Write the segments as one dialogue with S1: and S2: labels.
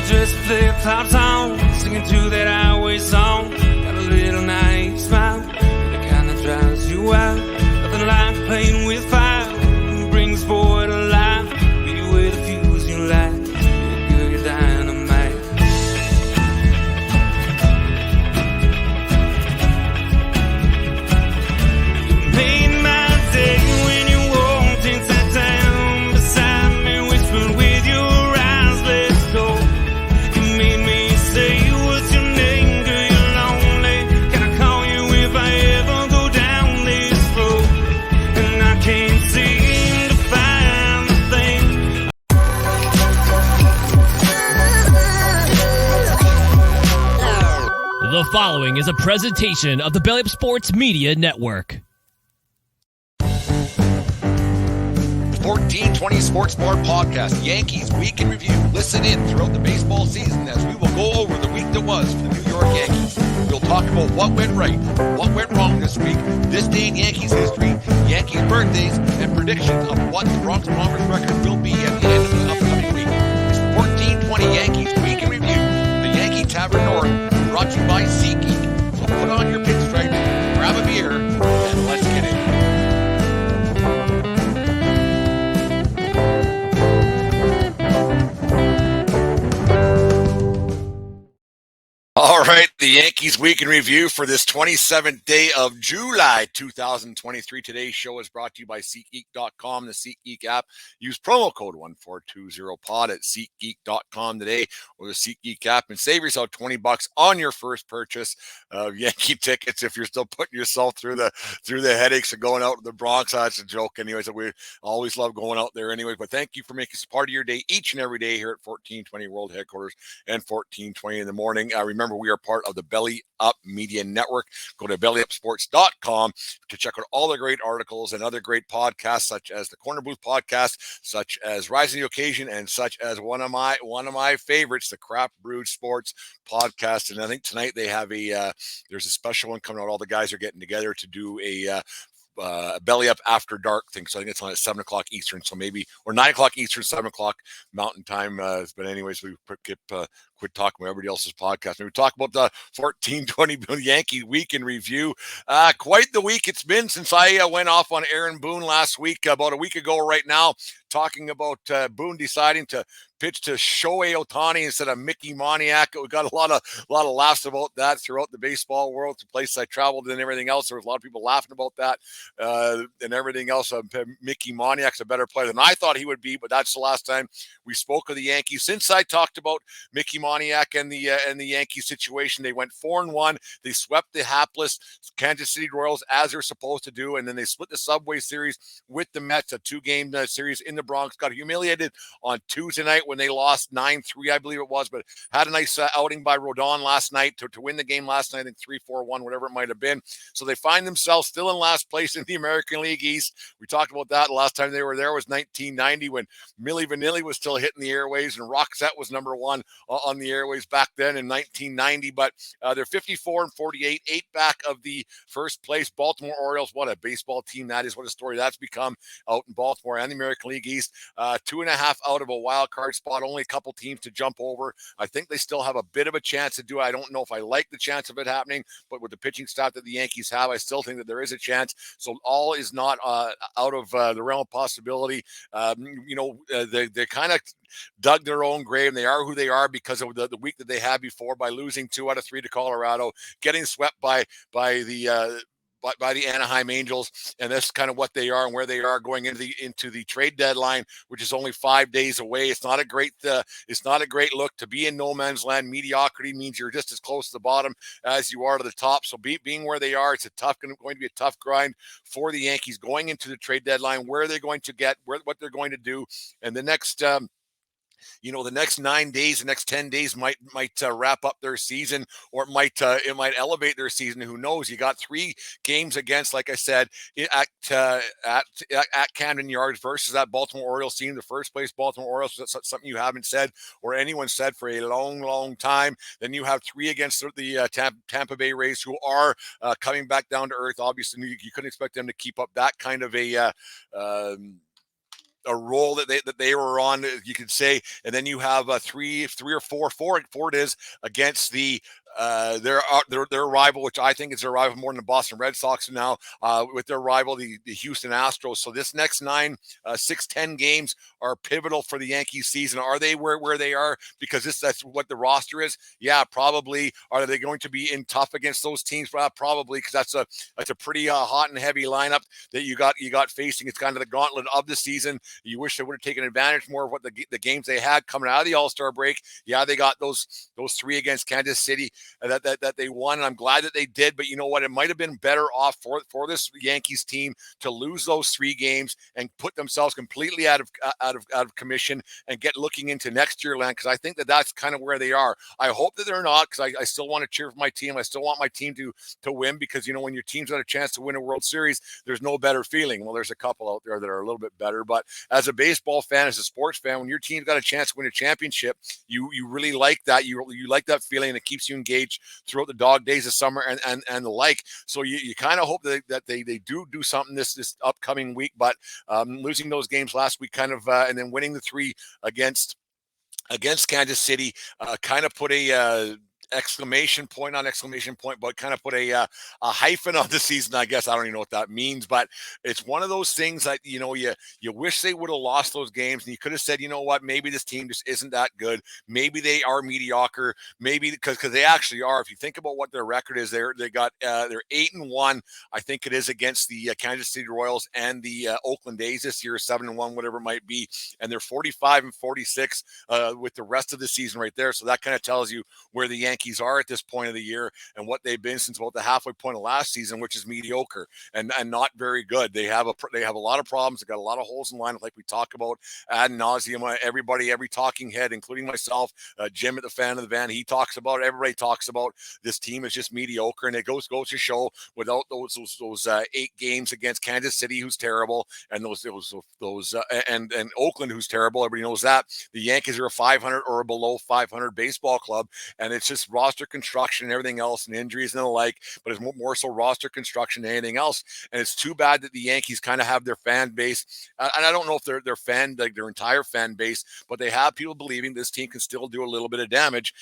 S1: dress flip-flops on, singing to that highway song. Got a little naive smile, the kind that drives you wild. Nothing like playing with fire, brings boy to life. Beat you with a fuse you light, you're good, dynamite. You made my day when you walked into town beside me, whispered with your eyes, let's go. You made me say, what's your name, girl, you're lonely. Can I call you if I ever go down this road? And I can't seem to find the thing.
S2: The following is a presentation of the Belly Up Sports Media Network.
S3: 1420 Sports Bar Podcast, Yankees Week in Review. Listen in throughout the baseball season as we will go over the week that was for the New York Yankees. We'll talk about what went right, what went wrong this week, this day in Yankees history, Yankees birthdays, and predictions of what the Bronx Bombers record will be at the end of the upcoming week. It's 1420 Yankees Week in Review, the Yankee Tavern North, brought to you by SeatGeek. So put on your pinstripe, grab a beer, and let's get in. All right, the Yankees Week in Review for this 27th day of July 2023. Today's show is brought to you by SeatGeek.com, the SeatGeek app. Use promo code 1420POD at SeatGeek.com today or the SeatGeek app and save yourself $20 on your first purchase of Yankee tickets. If you're still putting yourself through the headaches of going out to the Bronx, that's a joke. Anyways, we always love going out there anyway. But thank you for making us part of your day each and every day here at 1420 World Headquarters and 1420 in the morning. Remember, we are part of the Belly Up Media Network. Go to bellyupsports.com to check out all the great articles and other great podcasts, such as the Corner Booth podcast, such as Rising the Occasion, and such as one of my favorites, the Crap Brewed Sports podcast. And I think tonight they have there's a special one coming out. All the guys are getting together to do a Belly Up After Dark thing. So I think it's on at 7 o'clock Eastern. So maybe, or 9 o'clock Eastern, 7 o'clock Mountain Time. But anyways, we quit talking about everybody else's podcast. Maybe talk about the 1420 Yankee Week in Review. Quite the week it's been since I went off on Aaron Boone last week, about a week ago right now, talking about Boone deciding to pitch to Shohei Ohtani instead of Mickey Moniac. We got a lot of laughs about that throughout the baseball world, the place I traveled and everything else. There was a lot of people laughing about that and everything else. Mickey Moniac's a better player than I thought he would be, but that's the last time we spoke of the Yankees. Since I talked about Mickey Moniac and the Yankees situation, they went 4-1. They swept the hapless Kansas City Royals as they're supposed to do, and then they split the Subway Series with the Mets, a 2-game series in the Bronx. Got humiliated on Tuesday night when they lost 9-3, I believe it was, but had a nice outing by Rodon last night to win the game last night, I think 3-4-1, whatever it might have been. So they find themselves still in last place in the American League East. We talked about that. The last time they were there was 1990 when Milli Vanilli was still hitting the airways and Roxette was number one on the airways back then in 1990. But they're 54-48, 8 back of the first place Baltimore Orioles. What a baseball team that is. What a story that's become out in Baltimore and the American League East. 2.5 out of a wild card spot. Only a couple teams to jump over. I think they still have a bit of a chance to do it. I don't know if I like the chance of it happening, but with the pitching staff that the Yankees have, I still think that there is a chance. So all is not out of the realm of possibility. They kind of dug their own grave, and they are who they are because of the week that they had before by losing 2 out of 3 to Colorado, getting swept by the Anaheim Angels, and that's kind of what they are and where they are going into the trade deadline, which is only 5 days away. It's not a great look to be in no man's land. Mediocrity means you're just as close to the bottom as you are to the top. So being where they are, it's going to be a tough grind for the Yankees going into the trade deadline. Where they're going to get, what they're going to do, and the next. The next 9 days, the next 10 days might wrap up their season, or it might elevate their season. Who knows? You got 3 games against, like I said, at Camden Yards versus that Baltimore Orioles team, the first place Baltimore Orioles. That's something you haven't said or anyone said for a long, long time. Then you have 3 against the Tampa Bay Rays, who are coming back down to earth. Obviously, you couldn't expect them to keep up that kind of role that they were on, you could say, and then you have three or four it is against their rival, which I think is their rival more than the Boston Red Sox now, with their rival, the Houston Astros. So this next 6-10 games are pivotal for the Yankees season. Are they where they are because that's what the roster is? Yeah, probably. Are they going to be in tough against those teams? Probably, because that's a pretty hot and heavy lineup that you got facing. It's kind of the gauntlet of the season. You wish they would have taken advantage more of what the games they had coming out of the All-Star break. Yeah, they got those three against Kansas City that they won, and I'm glad that they did. But you know what? It might have been better off for this Yankees team to lose those 3 games and put themselves completely out of commission and get looking into next year land, because I think that's kind of where they are. I hope that they're not, because I still want to cheer for my team. I still want my team to win, because when your team's got a chance to win a World Series, there's no better feeling. Well, there's a couple out there that are a little bit better, but as a baseball fan, as a sports fan, when your team's got a chance to win a championship, you really like that. You like that feeling, and it keeps you engaged throughout the dog days of summer and the like. So you kind of hope that they do something this upcoming week. But losing those games last week kind of and then winning the 3 against Kansas City kind of put a exclamation point, but kind of put a hyphen on the season, I guess. I don't even know what that means, but it's one of those things that you wish they would have lost those games, and you could have said, you know what, maybe this team just isn't that good. Maybe they are mediocre. Maybe because they actually are. If you think about what their record is, they're 8-1, I think it is, against the Kansas City Royals and the Oakland A's this year, 7-1, whatever it might be, and they're 45-46 with the rest of the season right there. So that kind of tells you where the Yankees are at this point of the year and what they've been since about the halfway point of last season, which is mediocre and not very good. They have a lot of problems. They got a lot of holes in the lineup, like we talk about ad nauseum. Every talking head, including myself, Jim at the Fan of the Van, he talks about it. Everybody talks about this team is just mediocre, and it goes to show without those 8 games against Kansas City, who's terrible, and those and Oakland, who's terrible. Everybody knows that the Yankees are a 500 or a below 500 baseball club, and it's just roster construction and everything else, and injuries and the like. But it's more so roster construction than anything else. And it's too bad that the Yankees kind of have their fan base, and I don't know if their fan, like their entire fan base, but they have people believing this team can still do a little bit of damage.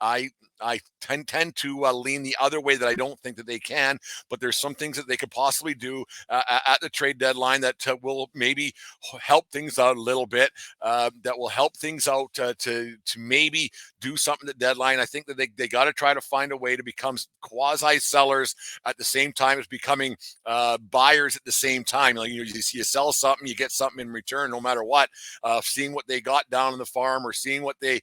S3: I tend to lean the other way, that I don't think that they can, but there's some things that they could possibly do at the trade deadline that will maybe help things out a little bit, that will help things out to maybe do something at deadline. I think that they got to try to find a way to become quasi sellers at the same time as becoming buyers at the same time. Like, you sell something, you get something in return, no matter what. Seeing what they got down on the farm, or seeing what they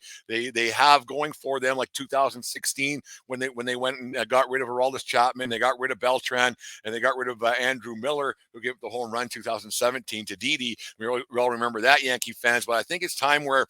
S3: have going for them, like 2016 when they went and got rid of Aroldis Chapman, they got rid of Beltran, and they got rid of Andrew Miller, who gave the home run 2017 to Didi. We all remember that, Yankee fans. But I think it's time where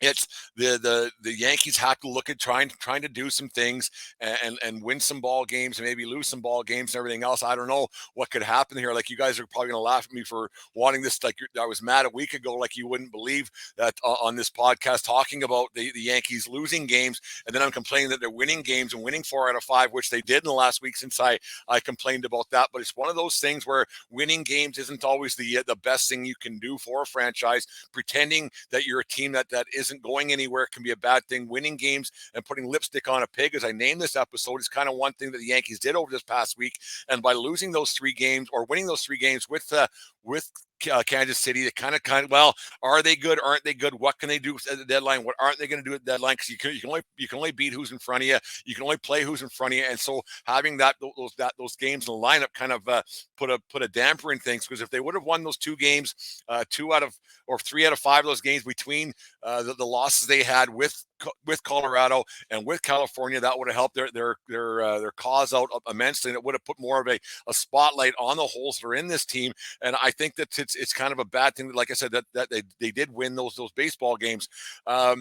S3: it's the Yankees have to look at trying to do some things and win some ball games and maybe lose some ball games and everything else. I don't know what could happen here. Like, you guys are probably going to laugh at me for wanting this. Like, I was mad a week ago, like you wouldn't believe that, on this podcast, talking about the Yankees losing games, and then I'm complaining that they're winning games and winning 4 out of 5, which they did in the last week since I complained about that. But it's one of those things where winning games isn't always the best thing you can do for a franchise. Pretending that you're a team that isn't going anywhere can be a bad thing. Winning games and putting lipstick on a pig, as I named this episode, is kind of one thing that the Yankees did over this past week. And by losing those 3 games, or winning those 3 games with Kansas City, that kind of, well, are they good? Aren't they good? What can they do at the deadline? What aren't they going to do at the deadline? Because you can only beat who's in front of you. You can only play who's in front of you. And so having those games in the lineup kind of put a damper in things. Because if they would have won those 2 games, 3 out of 5 of those games between the losses they had with Colorado and with California, that would have helped their cause out immensely, and it would have put more of a spotlight on the holes that are in this team. And I think that it's kind of a bad thing that, like I said, that they did win those baseball games. I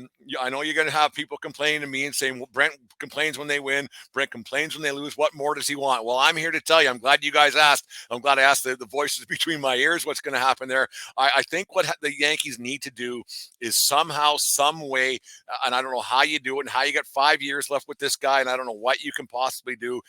S3: know you're going to have people complaining to me and saying, well, Brent complains when they win, Brent complains when they lose. What more does he want? Well, I'm here to tell you, I'm glad you guys asked. I'm glad I asked the voices between my ears what's going to happen there. I think what the Yankees need to do is somehow, some way, and I don't know how you do it and how you got 5 years left with this guy, and I don't know what you can possibly do.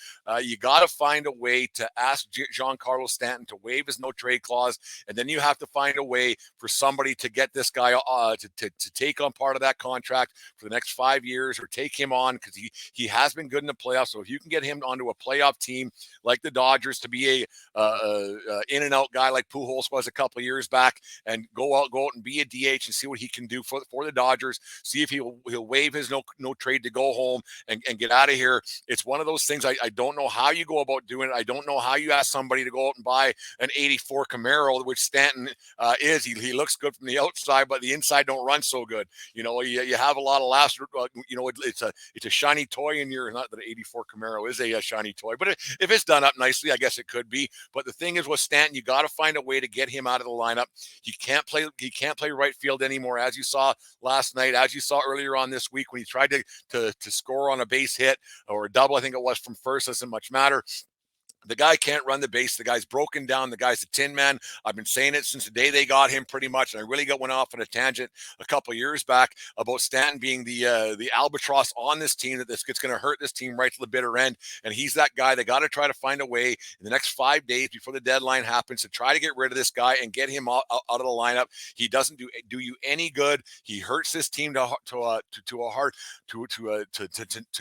S3: You got to find a way to ask Giancarlo Stanton to waive his no-trade clause, and then you have to find a way for somebody to get this guy to take on part of that contract for the next 5 years, or take him on, because he has been good in the playoffs. So if you can get him onto a playoff team like the Dodgers, to be a in and out guy like Pujols was a couple of years back, and go out and be a DH and see what he can do for the Dodgers. See if he'll waive his no trade to go home and get out of here. It's one of those things. I don't know how you go about doing it. I don't know how you ask somebody to go out and buy an 84 Camaro, which Stanton is. He looks good from the outside, but the inside don't run so good. You know, you have a lot of laughs. You know, it's a shiny toy in your, not that 84 Camaro is a shiny toy, but if it's done up nicely, I guess it could be. But the thing is with Stanton, you got to find a way to get him out of the lineup. He can't play right field anymore, as you saw last night, as you saw earlier on this week when he tried to score on a base hit or a double, I think it was, from first. Doesn't much matter. The guy can't run the base. The guy's broken down. The guy's a tin man. I've been saying it since the day they got him, pretty much. And I really went off on a tangent a couple of years back about Stanton being the albatross on this team, that it's going to hurt this team right to the bitter end. And he's that guy. They got to try to find a way in the next 5 days before the deadline happens to try to get rid of this guy and get him out of the lineup. He doesn't do you any good. He hurts this team to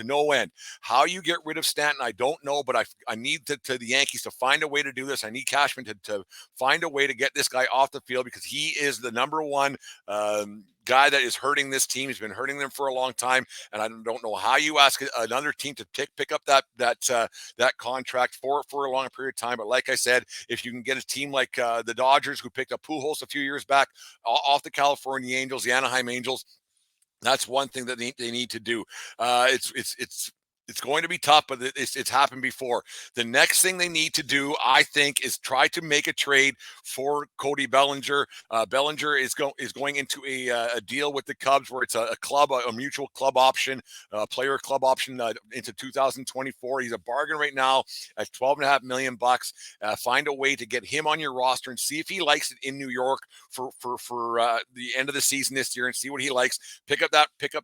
S3: no end. How you get rid of Stanton, I don't know, but I need to the Yankees to find a way to do this. I need Cashman to find a way to get this guy off the field, because he is the number one guy that is hurting this team. He's been hurting them for a long time, and I don't know how you ask another team to pick up that contract for a long period of time. But like I said, if you can get a team like the Dodgers, who picked up Pujols a few years back off the California Angels, the Anaheim Angels, that's one thing that they need to do. It's going to be tough, but it's happened before. The next thing they need to do, I think, is try to make a trade for Cody Bellinger. Bellinger is going into a deal with the Cubs where it's a mutual club option, player club option into 2024. He's a bargain right now at $12.5 million. Find a way to get him on your roster and see if he likes it in New York for the end of the season this year, and see what he likes. Pick up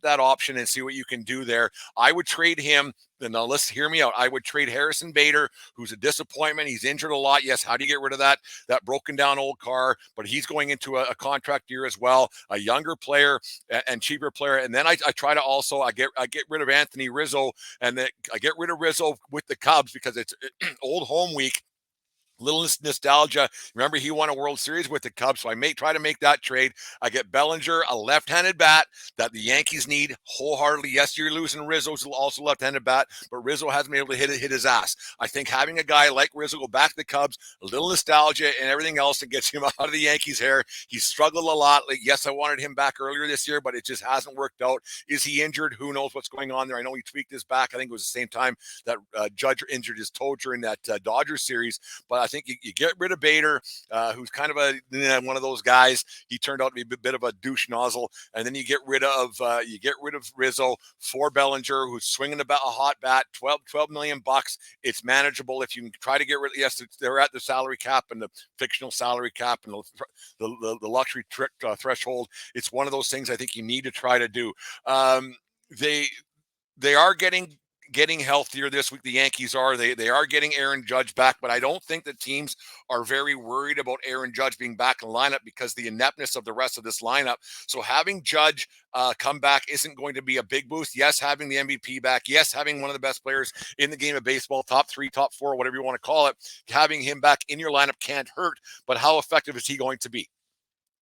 S3: that option and see what you can do there. I would trade him. And now let's hear me out. I would trade Harrison Bader, who's a disappointment. He's injured a lot. Yes, how do you get rid of that broken down old car? But he's going into a contract year as well, a younger player and cheaper player. And then I try to also I get rid of Anthony Rizzo, and then I get rid of Rizzo with the Cubs because it's old home week. Little nostalgia. Remember, he won a World Series with the Cubs, so I try to make that trade. I get Bellinger, a left-handed bat that the Yankees need wholeheartedly. Yes, you're losing Rizzo's also left-handed bat, but Rizzo hasn't been able to hit his ass. I think having a guy like Rizzo go back to the Cubs, a little nostalgia and everything else that gets him out of the Yankees' hair. He's struggled a lot. Yes, I wanted him back earlier this year, but it just hasn't worked out. Is he injured? Who knows what's going on there? I know he tweaked his back. I think it was the same time that Judge injured his toe during that Dodgers series, but I think you get rid of Bader, who's kind of one of those guys. He turned out to be a bit of a douche nozzle, and then you get rid of Rizzo for Bellinger, who's swinging about a hot bat. $12 million. It's manageable if you can try to get rid. Yes, they're at the salary cap and the fictional salary cap and the luxury threshold. It's one of those things I think you need to try to do. They are getting healthier this week. The Yankees are. They are getting Aaron Judge back, but I don't think the teams are very worried about Aaron Judge being back in the lineup because the ineptness of the rest of this lineup. So having Judge come back isn't going to be a big boost. Yes, having the MVP back. Yes, having one of the best players in the game of baseball, top 3, top 4, whatever you want to call it. Having him back in your lineup can't hurt, but how effective is he going to be?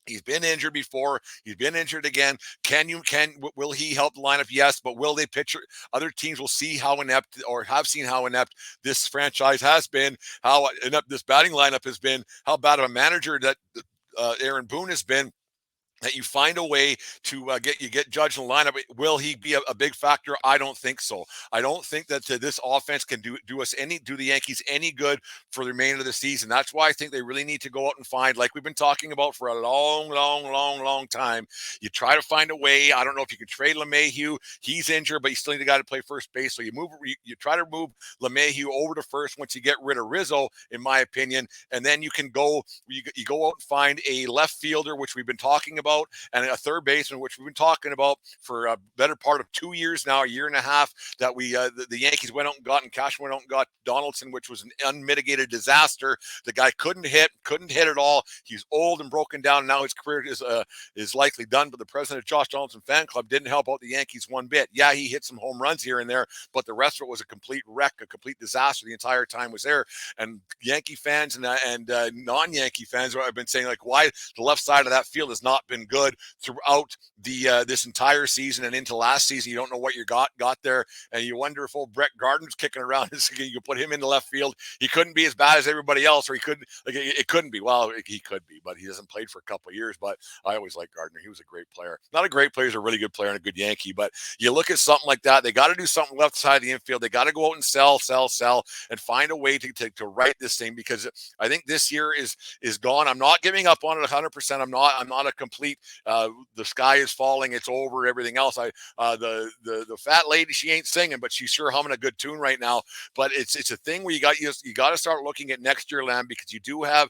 S3: He's been injured before. He's been injured again. Will he help the lineup? Yes, but will they pitch? Other teams will see how inept, or have seen how inept this franchise has been, how inept this batting lineup has been, how bad of a manager that Aaron Boone has been. That you find a way to get Judge in the lineup. Will he be a big factor? I don't think so. I don't think that this offense can do the Yankees any good for the remainder of the season. That's why I think they really need to go out and find, like we've been talking about for a long time. You try to find a way. I don't know if you can trade LeMahieu. He's injured, but you still need a guy to play first base. So you try to move LeMahieu over to first once you get rid of Rizzo, in my opinion, and then you can go. You go out and find a left fielder, which we've been talking about about, and a third baseman, which we've been talking about for a better part of 2 years now, a year and a half, that the Yankees went out and got, and Cash went out and got Donaldson, which was an unmitigated disaster. The guy couldn't hit at all. He's old and broken down. Now his career is likely done. But the president of Josh Donaldson fan club didn't help out the Yankees one bit. Yeah, he hit some home runs here and there, but the rest of it was a complete wreck, a complete disaster. The entire time was there. And Yankee fans and non-Yankee fans have been saying, like, why the left side of that field has not been good throughout this entire season and into last season. You don't know what you got there, and you wonder if old Brent Gardner's kicking around. You could put him in the left field. He couldn't be as bad as everybody else, or he couldn't. Like, it couldn't be. Well, he could be, but he hasn't played for a couple of years. But I always liked Gardner. He was a great player. Not a great player, he's a really good player and a good Yankee. But you look at something like that, they got to do something left side of the infield. They got to go out and sell, and find a way to right this thing, because I think this year is gone. I'm not giving up on it 100%. I'm not a complete. The sky is falling. It's over. Everything else. The fat lady, she ain't singing, but she's sure humming a good tune right now. But it's a thing where you got to start looking at next year, Lamb, because you do have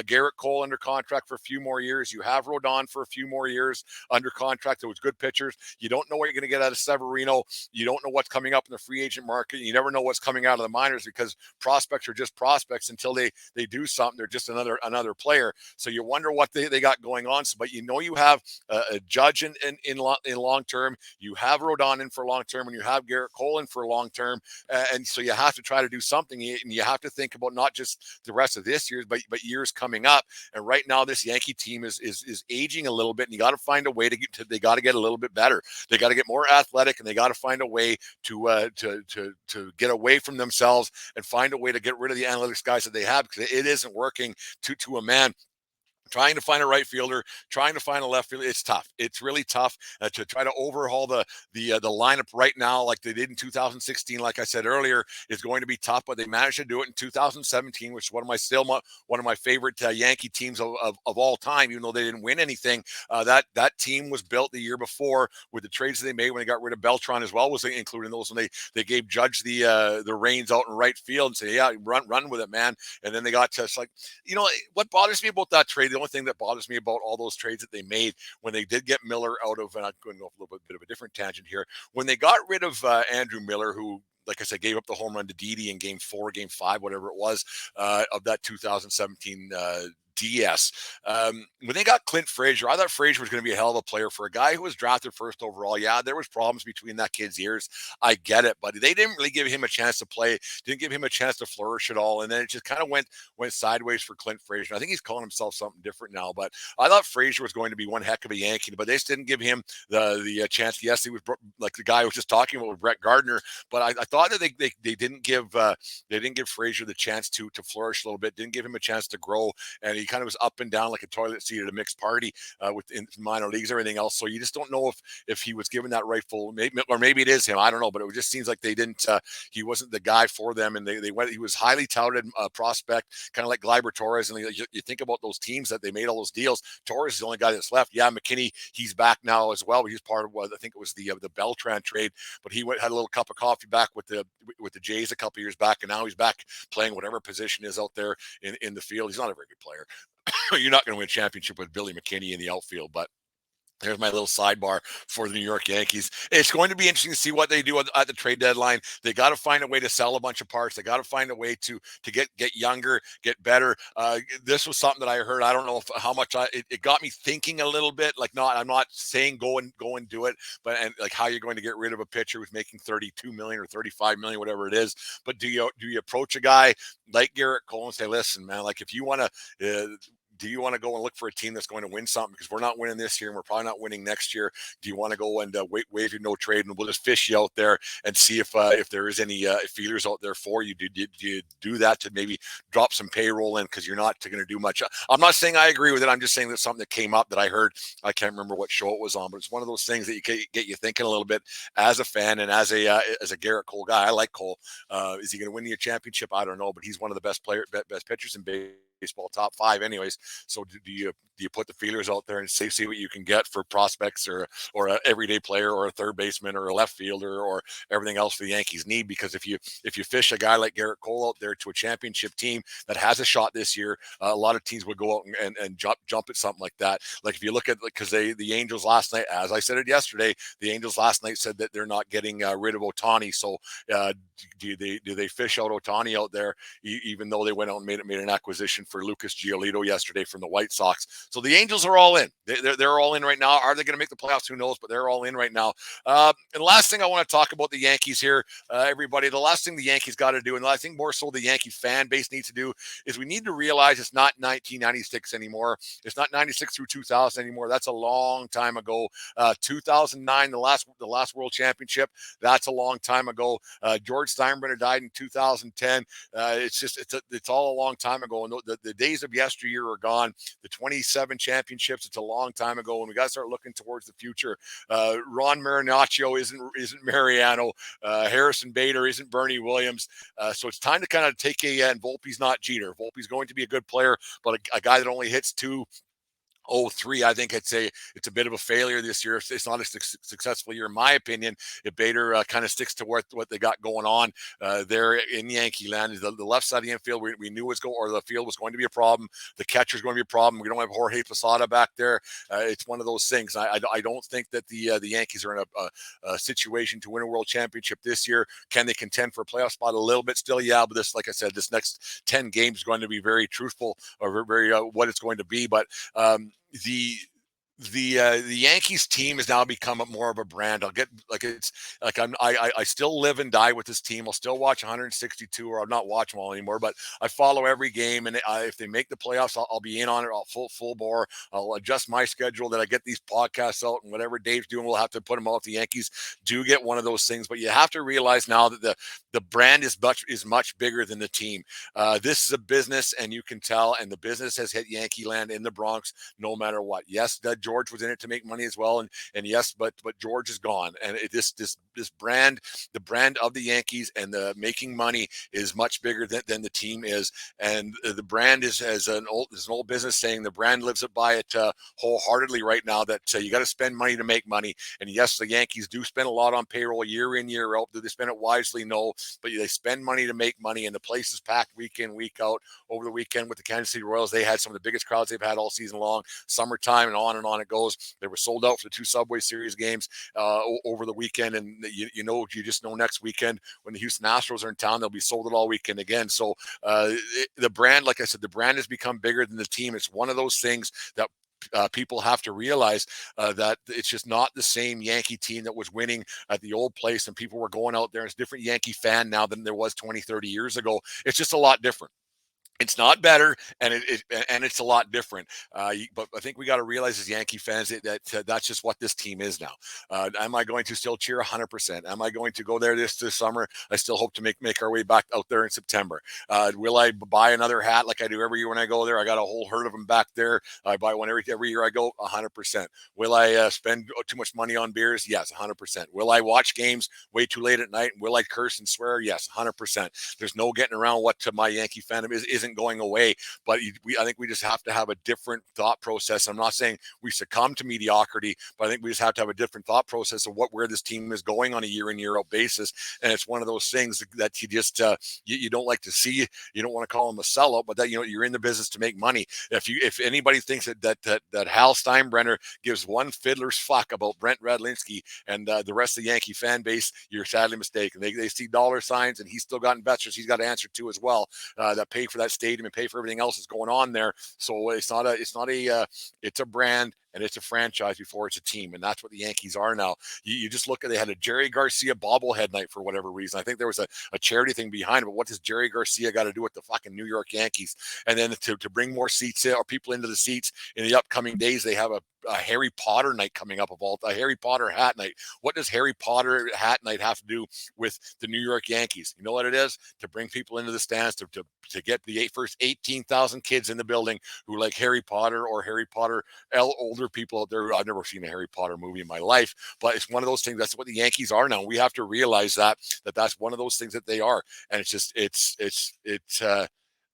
S3: Garrett Cole under contract for a few more years. You have Rodon for a few more years under contract. There was good pitchers. You don't know what you're going to get out of Severino. You don't know what's coming up in the free agent market. You never know what's coming out of the minors, because prospects are just prospects until they do something. They're just another player. So you wonder what they got going on. So, but you have a Judge in long term. You have Rodon in for long term, and you have Garrett Cole in for long term. And so you have to try to do something, and you have to think about not just the rest of this year, but years coming up. And right now, this Yankee team is aging a little bit, and you got to find a way they got to get a little bit better. They got to get more athletic, and they got to find a way to get away from themselves and find a way to get rid of the analytics guys that they have, because it isn't working to a man. Trying to find a right fielder, trying to find a left fielder, it's tough. It's really tough to try to overhaul the lineup right now, like they did in 2016. Like I said earlier, is going to be tough, but they managed to do it in 2017, which is one of my favorite Yankee teams of all time. Even though they didn't win anything, that team was built the year before with the trades that they made when they got rid of Beltran as well, was included in those. And they gave Judge the reins out in right field and say, yeah, run with it, man. And then they got to, it's like, what bothers me about that trade. The only thing that bothers me about all those trades that they made when they did get Miller out of, and I'm going off a little bit of a different tangent here, when they got rid of Andrew Miller, who, like I said, gave up the home run to Didi in game 4, game 5, whatever it was, of that 2017 DS. When they got Clint Frazier, I thought Frazier was going to be a hell of a player for a guy who was drafted first overall. Yeah, there was problems between that kid's ears. I get it, but they didn't really give him a chance to play, didn't give him a chance to flourish at all. And then it just kind of went sideways for Clint Frazier. I think he's calling himself something different now, but I thought Frazier was going to be one heck of a Yankee, but they just didn't give him the chance. Yes, he was like the guy I was just talking about with Brett Gardner, but I thought that they didn't give Frazier the chance to flourish a little bit, didn't give him a chance to grow, and he kind of was up and down like a toilet seat at a mixed party within minor leagues, everything else. So you just don't know if he was given that rightful, maybe it is him. I don't know, but it just seems like they didn't. He wasn't the guy for them, and they went. He was highly touted prospect, kind of like Gleyber Torres. And you think about those teams that they made all those deals. Torres is the only guy that's left. Yeah, McKinney, he's back now as well. He's part of what I think it was the Beltran trade, but he had a little cup of coffee back with the Jays a couple years back, and now he's back playing whatever position is out there in the field. He's not a very good player. You're not going to win a championship with Billy McKinney in the outfield, but there's my little sidebar for the New York Yankees. It's going to be interesting to see what they do at the trade deadline. They got to find a way to sell a bunch of parts. They got to find a way to get younger, get better. This was something that I heard. I don't know how much it got me thinking a little bit. Like, I'm not saying go and do it, but and like how you're going to get rid of a pitcher who's making 32 million or 35 million, whatever it is. But do you approach a guy like Garrett Cole and say, listen, man, like if you want to. Do you want to go and look for a team that's going to win something? Because we're not winning this year, and we're probably not winning next year. Do you want to go and waive your no trade, and we'll just fish you out there and see if there is any feelers out there for you? Do you do that to maybe drop some payroll in because you're not going to do much? I'm not saying I agree with it. I'm just saying that's something that came up that I heard. I can't remember what show it was on, but it's one of those things that you get you thinking a little bit as a fan and as a Garrett Cole guy. I like Cole. Is he going to win you a championship? I don't know, but he's one of the best pitchers in baseball. baseball, top 5 anyways. So do you put the feelers out there and see what you can get for prospects or an everyday player or a third baseman or a left fielder or everything else the Yankees need? Because if you fish a guy like Garrett Cole out there to a championship team that has a shot this year, a lot of teams would go out and jump at something like that. Like if you look at, because the Angels last night, as I said it yesterday, the Angels last night said that they're not getting rid of Ohtani. So do they fish out Ohtani out there, even though they went out and made an acquisition for Lucas Giolito yesterday from the White Sox? So the Angels are all in. They're all in right now. Are they going to make the playoffs? Who knows? But they're all in right now. And the last thing I want to talk about the Yankees here, everybody, the last thing the Yankees got to do, and I think more so the Yankee fan base needs to do, is we need to realize it's not 1996 anymore. It's not 96 through 2000 anymore. That's a long time ago. 2009, the last World Championship, that's a long time ago. George Steinbrenner died in 2010. It's all a long time ago. And the days of yesteryear are gone. The 27 championships, it's a long time ago. And we got to start looking towards the future. Ron Marinaccio isn't Mariano. Harrison Bader isn't Bernie Williams. So it's time to kind of take and Volpe's not Jeter. Volpe's going to be a good player, but a guy that only hits 203. I think it's a bit of a failure this year. It's not a successful year, in my opinion. If Bader kind of sticks to what they got going on there in Yankee land, the left side of the infield, we knew the field was going to be a problem. The catcher's going to be a problem. We don't have Jorge Posada back there. It's one of those things. I don't think that the Yankees are in a situation to win a world championship this year. Can they contend for a playoff spot a little bit still? Yeah, but like I said, this next 10 games is going to be very truthful, or very what it's going to be. But the Yankees team has now become more of a brand. I still live and die with this team. I'll still watch 162, or I'll not watch them all anymore, but I follow every game. And if they make the playoffs, I'll be in on it. I'll full bore. I'll adjust my schedule that I get these podcasts out, and whatever Dave's doing, we'll have to put them out if the Yankees do get one of those things. But you have to realize now that the brand is much bigger than the team. This is a business, and you can tell, and the business has hit Yankee land in the Bronx no matter what. Yes, George was in it to make money as well, and yes, but George is gone, and this brand, the brand of the Yankees and the making money, is much bigger than the team is, and the brand is an old business saying. The brand lives it by it wholeheartedly right now. That you got to spend money to make money, and yes, the Yankees do spend a lot on payroll year in year out. Do they spend it wisely? No, but they spend money to make money, and the place is packed week in, week out. Over the weekend with the Kansas City Royals, they had some of the biggest crowds they've had all season long. Summertime, and on it goes. They were sold out for the 2 Subway Series games over the weekend, and you just know next weekend when the Houston Astros are in town, they'll be sold out all weekend again. So the brand, like I said, the brand has become bigger than the team. It's one of those things that people have to realize that it's just not the same Yankee team that was winning at the old place, and people were going out there. It's a different Yankee fan now than there was 20, 30 years ago. It's just a lot different. It's not better, and it's a lot different. But I think we got to realize as Yankee fans that that's just what this team is now. Am I going to still cheer 100%? Am I going to go there this summer? I still hope to make our way back out there in September. Will I buy another hat like I do every year when I go there? I got a whole herd of them back there. I buy one every year I go, 100%. Will I spend too much money on beers? Yes, 100%. Will I watch games way too late at night? Will I curse and swear? Yes, 100%. There's no getting around what my Yankee fandom isn't going away, but I think we just have to have a different thought process. I'm not saying we succumb to mediocrity, but I think we just have to have a different thought process of where this team is going on a year in, year out basis. And it's one of those things that you just you don't like to see. You don't want to call them a sellout, but that you're in the business to make money. If anybody thinks that Hal Steinbrenner gives one fiddler's fuck about Brent Radlinski and the rest of the Yankee fan base, you're sadly mistaken. They see dollar signs, and he's still got investors he's got to answer to as well that pay for that stadium and pay for everything else that's going on there. So it's a brand, and it's a franchise before it's a team, and that's what the Yankees are now. You just look at, they had a Jerry Garcia bobblehead night for whatever reason. I think there was a charity thing behind it, but what does Jerry Garcia got to do with the fucking New York Yankees? And then to bring more seats or people into the seats in the upcoming days, they have a Harry Potter night coming up, a Harry Potter hat night. What does Harry Potter hat night have to do with the New York Yankees? You know what it is? To bring people into the stands, to get the first 18,000 kids in the building who like Harry Potter or Harry Potter older people out there. I've never seen a Harry Potter movie in my life, but it's one of those things. That's what the Yankees are now. We have to realize that's one of those things that they are. And it's just,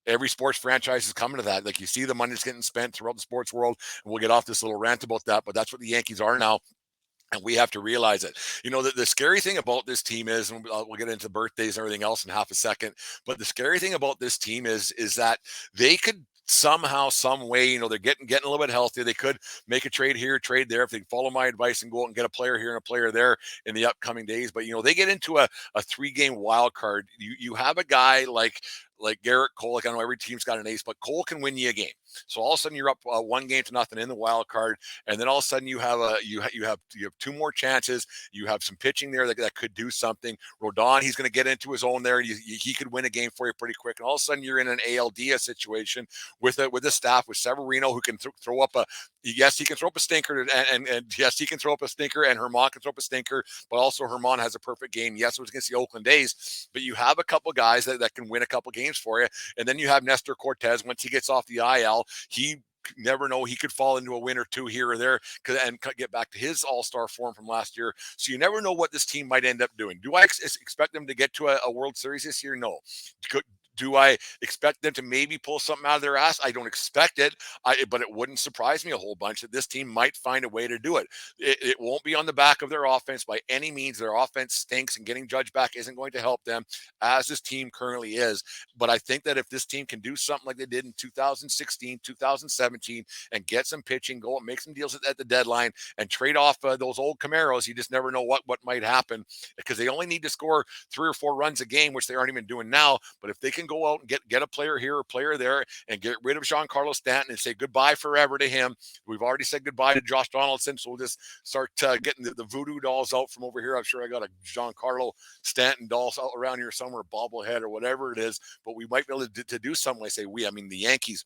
S3: Every sports franchise is coming to that. Like, you see the money that's getting spent throughout the sports world, and we'll get off this little rant about that, but that's what the Yankees are now. And we have to realize it. The scary thing about this team is, and we'll get into birthdays and everything else in half a second, but the scary thing about this team is that they could somehow, some way, they're getting a little bit healthier. They could make a trade here, trade there, if they follow my advice and go out and get a player here and a player there in the upcoming days. But they get into a 3-game wild card. You have a guy like Garrett Cole. Like, I know every team's got an ace, but Cole can win you a game. So all of a sudden you're up 1-0 in the wild card, and then all of a sudden you have you have 2 more chances. You have some pitching there that could do something. Rodon, he's going to get into his own there. He could win a game for you pretty quick, and all of a sudden you're in an ALDS situation with a staff with Severino, who can throw up a. Yes, he can throw up a stinker, and yes, he can throw up a stinker, and Herman can throw up a stinker, but also Herman has a perfect game. Yes, it was against the Oakland A's, but you have a couple guys that can win a couple games for you. And then you have Nestor Cortez. Once he gets off the IL, he never know, he could fall into a win or two here or there and get back to his all-star form from last year. So you never know what this team might end up doing. Do I expect them to get to a World Series this year? No. Do I expect them to maybe pull something out of their ass? I don't expect it, but it wouldn't surprise me a whole bunch that this team might find a way to do it. It won't be on the back of their offense by any means. Their offense stinks, and getting Judge back isn't going to help them, as this team currently is. But I think that if this team can do something like they did in 2016, 2017, and get some pitching, go and make some deals at the deadline, and trade off those old Camaros, you just never know what might happen, because they only need to score 3 or 4 runs a game, which they aren't even doing now. But if they can go out and get a player here, a player there, and get rid of Giancarlo Stanton and say goodbye forever to him. We've already said goodbye to Josh Donaldson, so we'll just start getting the voodoo dolls out from over here. I'm sure I got a Giancarlo Stanton dolls out around here somewhere, bobblehead or whatever it is, but we might be able to do something. I say we, I mean the Yankees.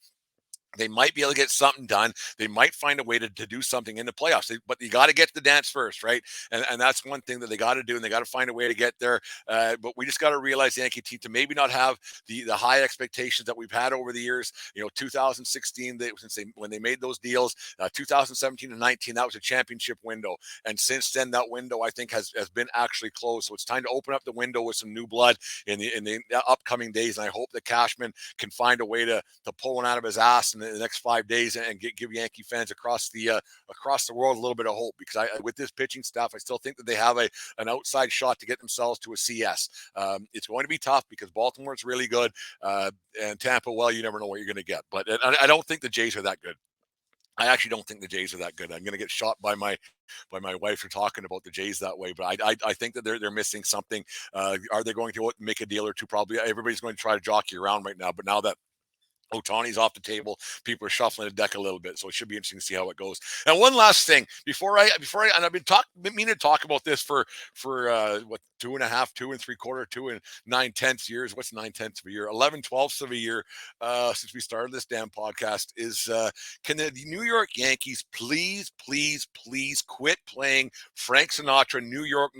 S3: They might be able to get something done. They might find a way to do something in the playoffs, but you got to get to the dance first, right? And that's one thing that they got to do, and they got to find a way to get there. But we just got to realize the Yankee team to maybe not have the high expectations that we've had over the years. 2016, when they made those deals, 2017 and 19, that was a championship window. And since then, that window, I think, has been actually closed. So it's time to open up the window with some new blood in the upcoming days. And I hope that Cashman can find a way to pull one out of his ass in the next 5 days and give Yankee fans across the world a little bit of hope, because with this pitching staff, I still think that they have an outside shot to get themselves to a CS. It's going to be tough because Baltimore's really good, and Tampa, well, you never know what you're going to get. But I don't think the Jays are that good. I actually don't think the Jays are that good. I'm going to get shot by my wife for talking about the Jays that way, but I think that they're missing something. Are they going to make a deal or two? Probably. Everybody's going to try to jockey around right now, but now that Ohtani's off the table, people are shuffling the deck a little bit, so it should be interesting to see how it goes. And one last thing before I and I've been meaning to talk about this for 2.5, 2 3/4, 2 9/10 years. What's 9/10 of a year? 11/12 of a year since we started this damn podcast. Is can the New York Yankees please quit playing Frank Sinatra, New York,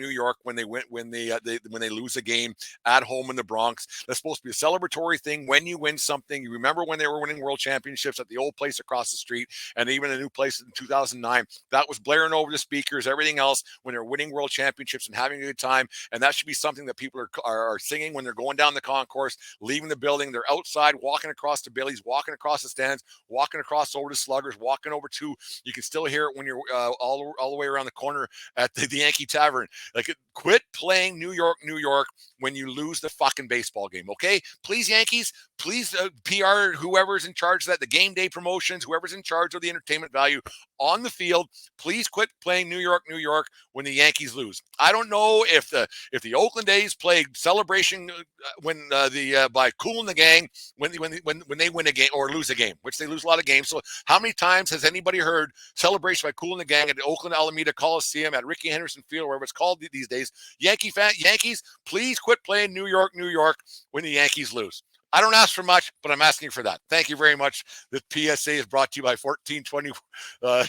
S3: when they lose a game at home in the Bronx? That's supposed to be a celebratory thing. When you win something, you remember when they were winning world championships at the old place across the street, and even a new place in 2009, that was blaring over the speakers, everything else, when they're winning world championships and having a good time. And that should be something that people are singing when they're going down the concourse, leaving the building. They're outside, walking across the Billies, walking across the stands, walking across over to Sluggers, walking over to, you can still hear it when you're all the way around the corner at the Yankee Tavern. Like, quit playing New York when you lose the fucking baseball game, okay? Please, Yankees, please, PR, whoever's in charge of that, the game day promotions, whoever's in charge of the entertainment value on the field, please quit playing New York when the Yankees lose. I don't know if the Oakland A's play celebration by cooling the gang when they win a game or lose a game, which they lose a lot of games. So how many times has anybody heard celebration by cooling the gang at the Oakland Alameda Coliseum, at Rickey Henderson Field, wherever it's called these days? Yankees, please quit playing New York when the Yankees lose. I don't ask for much, but I'm asking for that. Thank you very much. The PSA is brought to you by 1420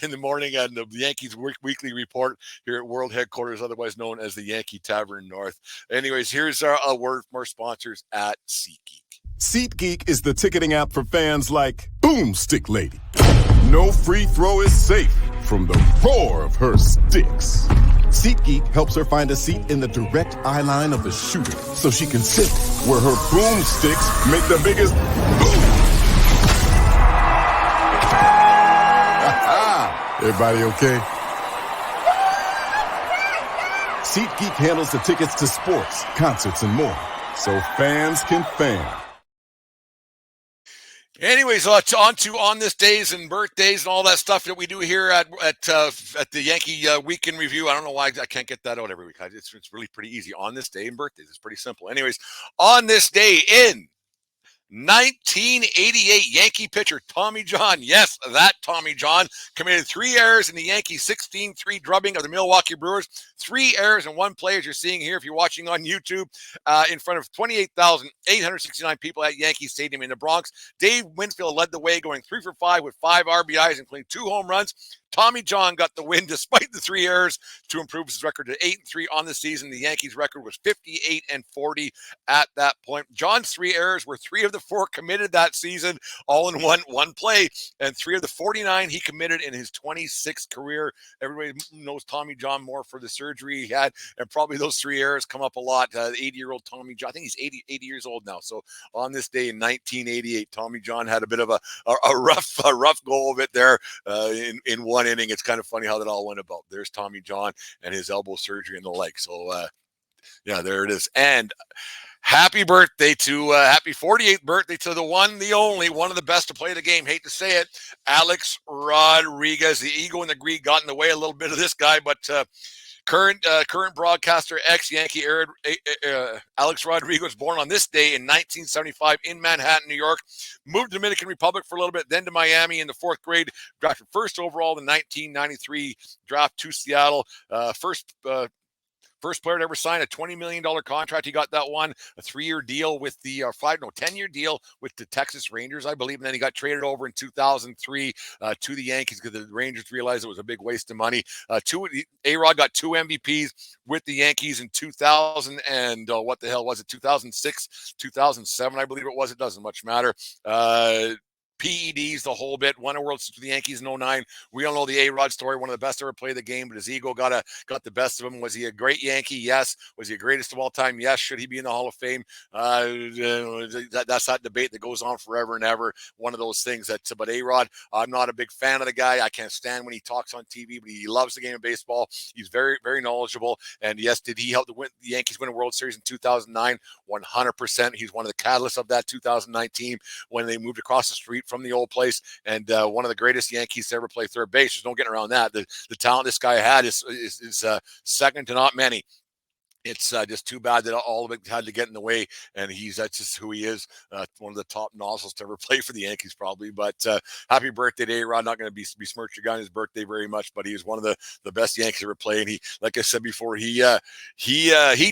S3: in the morning and the Yankees Weekly Report here at World Headquarters, otherwise known as the Yankee Tavern North. Anyways, here's a word from our sponsors at SeatGeek.
S4: SeatGeek is the ticketing app for fans like Boomstick Lady. No free throw is safe from the roar of her sticks. SeatGeek helps her find a seat in the direct eye line of the shooter so she can sit where her boomsticks make the biggest boom. Everybody okay? SeatGeek handles the tickets to sports, concerts, and more, so fans can fan.
S3: Anyways, on this days and birthdays and all that stuff that we do here at the Yankee Week in Review. I don't know why I can't get that out every week. It's really pretty easy. On this day and birthdays, it's pretty simple. Anyways, on this day in 1988, Yankee pitcher Tommy John, yes, that Tommy John, committed 3 errors in the Yankees' 16-3 drubbing of the Milwaukee Brewers. 3 errors in one play, as you're seeing here if you're watching on YouTube, in front of 28,869 people at Yankee Stadium in the Bronx. Dave Winfield led the way, going 3 for 5 with 5 RBIs, including 2 home runs. Tommy John got the win despite the 3 errors to improve his record to 8-3 on the season. The Yankees' record was 58-40 at that point. John's 3 errors were 3 of the 4 committed that season, all in one play, and 3 of the 49 he committed in his 26th career. Everybody knows Tommy John more for the surgery he had, and probably those 3 errors come up a lot. The 80-year-old Tommy John, I think he's 80 years old now. So on this day in 1988, Tommy John had a bit of a rough go of it there in one inning. It's kind of funny how that all went about. There's Tommy John and his elbow surgery and the like. So yeah, there it is. And happy birthday to happy 48th birthday to the one, the only, one of the best to play the game. Hate to say it, Alex Rodriguez. The ego and the greed got in the way a little bit of this guy, but current broadcaster, ex-Yankee Alex Rodriguez was born on this day in 1975 in Manhattan, New York. Moved to Dominican Republic for a little bit, then to Miami in the 4th grade. Drafted first overall in the 1993 draft to Seattle. First player to ever sign a $20 million contract. He got that one, a 3-year deal with the 10-year deal with the Texas Rangers, I believe. And then he got traded over in 2003 to the Yankees because the Rangers realized it was a big waste of money. A-Rod got 2 MVPs with the Yankees in 2000 and what the hell was it? 2006, 2007, I believe it was. It doesn't much matter. PEDs, the whole bit. Won a World Series with the Yankees in 09. We all know the A-Rod story, one of the best to ever play the game, but his ego got the best of him. Was he a great Yankee? Yes. Was he the greatest of all time? Yes. Should he be in the Hall of Fame? That's that debate that goes on forever and ever. One of those things but A-Rod, I'm not a big fan of the guy. I can't stand when he talks on TV, but he loves the game of baseball. He's very, very knowledgeable. And yes, did he help the Yankees win a World Series in 2009? 100%. He's one of the catalysts of that 2009 team when they moved across the street from the old place, and one of the greatest Yankees to ever play third base. There's no getting around that. The talent this guy had is second to not many. It's just too bad that all of it had to get in the way, and that's just who he is. One of the top nozzles to ever play for the Yankees, probably. But happy birthday to A-Rod. Not going to besmirch your guy on his birthday very much, but he was one of the best Yankees ever play. And he, like I said before, he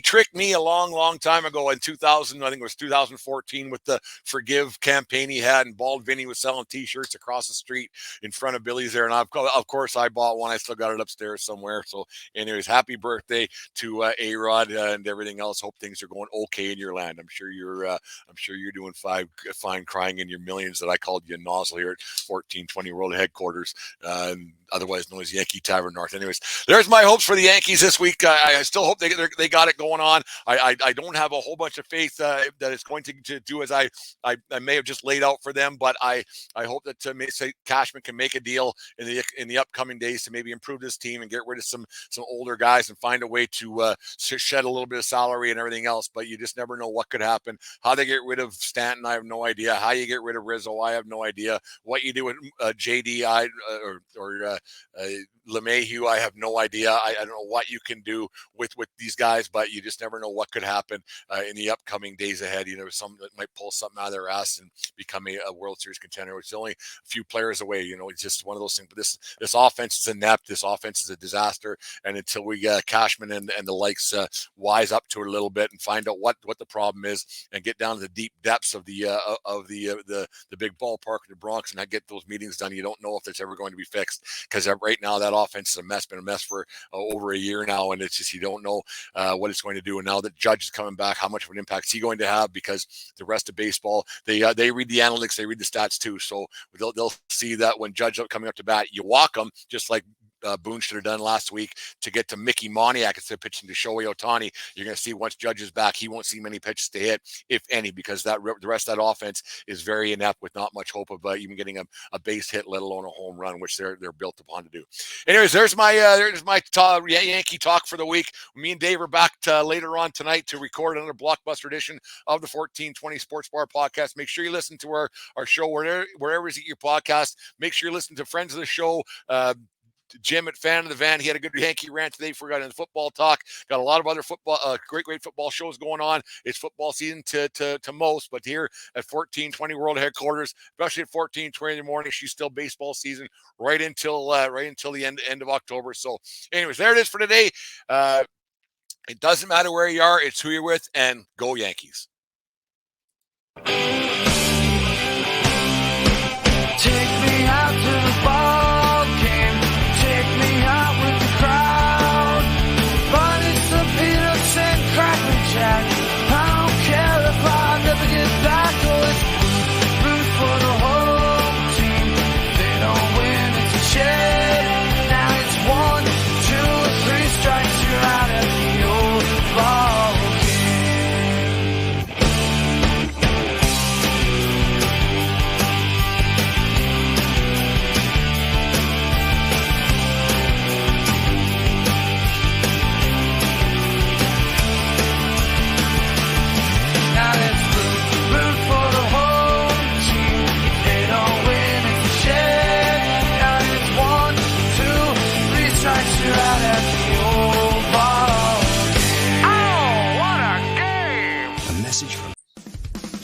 S3: tricked me a long time ago in 2000. I think it was 2014 with the Forgive campaign he had, and Bald Vinny was selling T-shirts across the street in front of Billy's there. And of course, I bought one. I still got it upstairs somewhere. So, anyways, happy birthday to A-Rod. And everything else. Hope things are going okay in your land. I'm sure you're doing fine, crying in your millions that I called you a nozzle here at 1420 World Headquarters, otherwise known as Yankee Tavern North. Anyways, there's my hopes for the Yankees this week. I still hope they got it going on. I don't have a whole bunch of faith that it's going to do as I may have just laid out for them, but I hope that say Cashman can make a deal in the upcoming days to maybe improve this team and get rid of some older guys and find a way to shed a little bit of salary and everything else. But you just never know what could happen. How they get rid of Stanton, I have no idea. How you get rid of Rizzo, I have no idea. What you do with JD or LeMahieu, I have no idea. I don't know what you can do with these guys, but you just never know what could happen in the upcoming days ahead. Some that might pull something out of their ass and become a World Series contender, which is only a few players away. It's just one of those things. But this offense is inept. This offense is a disaster. And until we get Cashman and the likes wise up to it a little bit and find out what the problem is and get down to the deep depths of the big ballpark in the Bronx and get those meetings done, you don't know if it's ever going to be fixed, because right now that offense is a mess, been a mess for over a year now, and it's just you don't know what it's going to do. And now that Judge is coming back, how much of an impact is he going to have? Because the rest of baseball, they read the analytics, they read the stats too, so they'll see that when Judge coming up to bat, you walk them just like Boone should have done last week to get to Mickey Moniac instead of pitching to Shohei Ohtani. You're going to see once Judge is back, he won't see many pitches to hit, if any, because the rest of that offense is very inept with not much hope of even getting a base hit, let alone a home run, which they're built upon to do. Anyways, there's my Yankee talk for the week. Me and Dave are back later on tonight to record another blockbuster edition of the 1420 Sports Bar podcast. Make sure you listen to our show wherever you get your podcast. Make sure you listen to friends of the show. Jim at Fan of the Van, he had a good Yankee rant today before we got into football talk. Got a lot of other football, great football shows going on. It's football season to most, but here at 1420 World Headquarters, especially at 1420 in the morning, she's still baseball season right until the end of October. So, anyways, there it is for today. It doesn't matter where you are; it's who you're with, and go Yankees.
S1: Take me out to the ball game. Take me out with the crowd. Buy some peanuts and Cracker Jack. I don't care if I never get back. Always root for the home team. They don't win, it's a shame. Now it's 1, 2, 3 strikes. You're out at the old ball game. Now let's root for the home team. They don't win, it's a shame. Now it's 1, 2, 3 strikes. You're out at the old ball game. Oh, what a game!
S5: A message from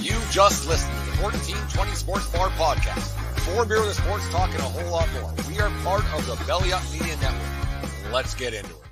S3: You just listened to the 1420 Sports Bar podcast. 4 beer with the sports talk and a whole lot more. We are part of the Belly Up Media Network. Let's get into it.